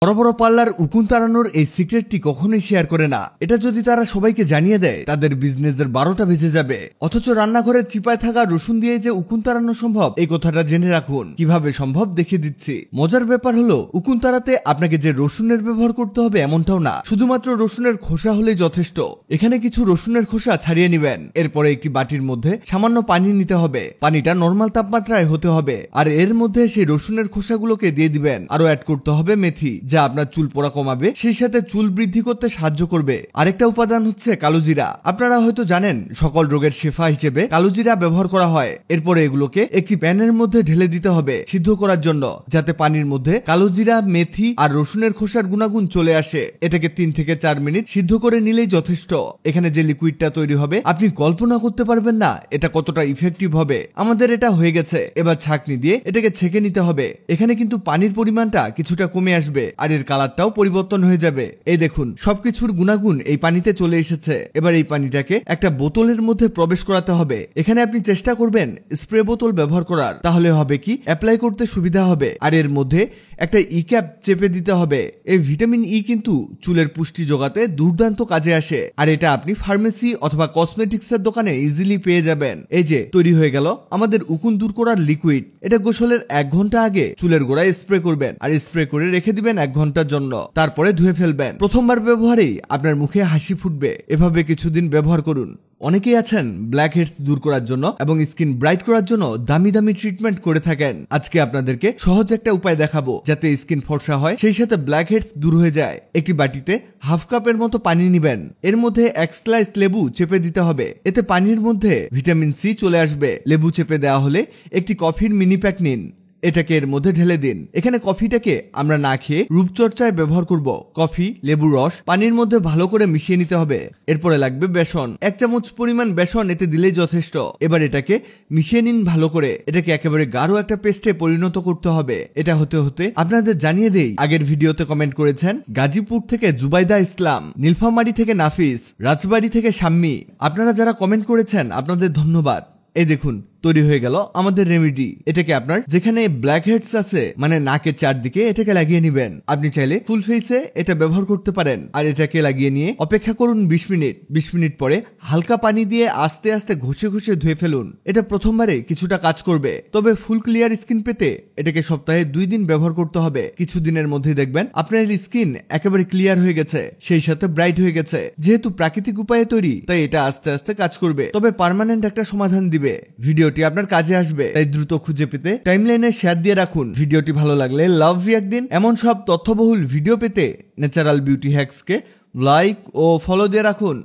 বড় বড় পার্লার উকুন তাড়ানোর এই সিক্রেটটি কখনোই শেয়ার করে না। এটা যদি তারা সবাইকে জানিয়ে দেয় তাদের বিজনেসের 12টা বেজে যাবে। অথচ রান্নাঘরের চিপায় থাকা রসুন দিয়ে যে উকুন তাড়ানো সম্ভব এই কথাটা জেনে রাখুন। কিভাবে সম্ভব দেখিয়ে দিচ্ছি। মজার ব্যাপার হলো উকুন তাড়াতে আপনাকে যে রসুনের ব্যবহার করতে হবে এমনটাও না, শুধুমাত্র রসুনের খোসা হলেই যথেষ্ট। এখানে কিছু রসুনের খোসা ছাড়িয়ে নেবেন। এরপরে একটি বাটির মধ্যে সামান্য পানি নিতে হবে। পানিটা নরমাল তাপমাত্রায় হতে হবে। আর এর মধ্যে সেই রসুনের খোসাগুলোকে দিয়ে দিবেন। আরো অ্যাড করতে হবে মেথি, যা আপনার চুল পড়া কমাবে, সেই সাথে চুল বৃদ্ধি করতে সাহায্য করবে। আরেকটা উপাদান হচ্ছে কালোজিরা। আপনারা হয়তো জানেন সকল রোগের শেফা হিসেবে কালোজিরা ব্যবহার করা হয়। এরপরে এগুলোকে একটি প্যানের মধ্যে ঢেলে দিতে হবে সিদ্ধ করার জন্য, যাতে পানির মধ্যে কালোজিরা, মেথি আর রসুনের খোসার গুণাগুণ চলে আসে। এটাকে 3 থেকে 4 মিনিট সিদ্ধ করে নিলেই যথেষ্ট। এখানে যে লিকুইডটা তৈরি হবে আপনি কল্পনা করতে পারবেন না এটা কতটা ইফেক্টিভ হবে। আমাদের এটা হয়ে গেছে। এবার ছাঁকনি দিয়ে এটাকে ছেঁকে নিতে হবে। এখানে কিন্তু পানির পরিমাণটা কিছুটা কমে আসবে আর এর কালারটাও পরিবর্তন হয়ে যাবে। এই দেখুন সবকিছুর গুণাগুণ এই পানিতে চলে এসেছে। এবার এই পানিটাকে একটা বোতলের মধ্যে প্রবেশ করাতে হবে। এখানে আপনি চেষ্টা করবেন স্প্রে বোতল ব্যবহার করার, তাহলে হবে কি অ্যাপ্লাই করতে সুবিধা হবে। আর এর মধ্যে একটা ই ক্যাপ চেপে দিতে হবে। এই ভিটামিন ই কিন্তু চুলের পুষ্টি যোগাতে দুর্দান্ত কাজে আসে। আর এটা আপনি ফার্মেসি অথবা কসমেটিক্সের দোকানে ইজিলি পেয়ে যাবেন। এই যে তৈরি হয়ে গেল আমাদের উকুন দূর করার লিকুইড। এটা গোসলের 1 ঘন্টা আগে চুলের গোড়ায় স্প্রে করবেন আর স্প্রে করে রেখে দিবেন 1 ঘন্টার জন্য। তারপরে ধুয়ে ফেলবেন। প্রথমবার ব্যবহারেই আপনার মুখে হাসি ফুটবে। এভাবে কিছুদিন ব্যবহার করুন। অনেকেই আছেন ব্ল্যাক হেডস দূর করার জন্য এবং স্কিন ব্রাইট করার জন্য দামি দামি ট্রিটমেন্ট করে থাকেন। আজকে আপনাদেরকে সহজ একটা উপায় দেখাবো যাতে স্কিন ফর্সা হয়, সেই সাথে ব্ল্যাক হেডস দূর হয়ে যায়। একটি বাটিতে হাফ কাপের মতো পানি নিবেন। এর মধ্যে 1 স্লাইস লেবু চেপে দিতে হবে। এতে পানির মধ্যে ভিটামিন সি চলে আসবে। লেবু চেপে দেওয়া হলে একটি কফির মিনি প্যাক নিন। এটাকে এর মধ্যে ঢেলে দিন। এখানে কফিটাকে আমরা না খেয়ে রূপচর্চায় ব্যবহার করব। কফি, লেবুর রস পানির মধ্যে ভালো করে মিশিয়ে নিতে হবে। এরপরে লাগবে বেসন। 1 চামচ পরিমাণ বেসন এতে দিলেই যথেষ্ট। এবার এটাকে মিশিয়ে নিন ভালো করে। এটাকে একেবারে গাঢ় একটা পেস্টে পরিণত করতে হবে। এটা হতে হতে আপনাদের জানিয়ে দেই, আগের ভিডিওতে কমেন্ট করেছেন গাজীপুর থেকে জুবাইদা ইসলাম, নীলফামারী থেকে নাফিস, রাজবাড়ী থেকে শাম্মী। আপনারা যারা কমেন্ট করেছেন আপনাদের ধন্যবাদ। এই দেখুন তৈরি হয়ে গেল আমাদের রেমেডি। এটাকে আপনার যেখানে ব্ল্যাক হেডস আছে মানে নাকের চারদিকে এটাকে লাগিয়ে নেবেন। আপনি চাইলে ফুল ফেসে এটা ব্যবহার করতে পারেন। আর এটাকে লাগিয়ে নিয়ে অপেক্ষা করুন 20 মিনিট। 20 মিনিট পরে হালকা পানি দিয়ে আস্তে আস্তে ঘষে ঘষে ধুয়ে ফেলুন। এটা প্রথমবারে কিছুটা কাজ করবে, তবে ফুল ক্লিয়ার স্কিন পেতে এটাকে সপ্তাহে 2 দিন ব্যবহার করতে হবে। কিছুদিনের মধ্যেই দেখবেন আপনার স্কিন একেবারে ক্লিয়ার হয়ে গেছে, সেই সাথে ব্রাইট হয়ে গেছে। যেহেতু প্রাকৃতিক উপায়ে তৈরি তাই এটা আস্তে আস্তে কাজ করবে, তবে পার্মানেন্ট একটা সমাধান দিবে। ভিডিওটি আপনার কাজে আসবে, তাই দ্রুত খুঁজে পেতে টাইমলাইনে শেয়ার দিয়ে রাখুন। ভিডিওটি ভালো লাগলে লাভ রিঅ্যাক্ট দিন। এমন সব তথ্যবহুল ভিডিও পেতে ন্যাচারাল বিউটি হ্যাক্সকে লাইক ও ফলো দিয়ে রাখুন।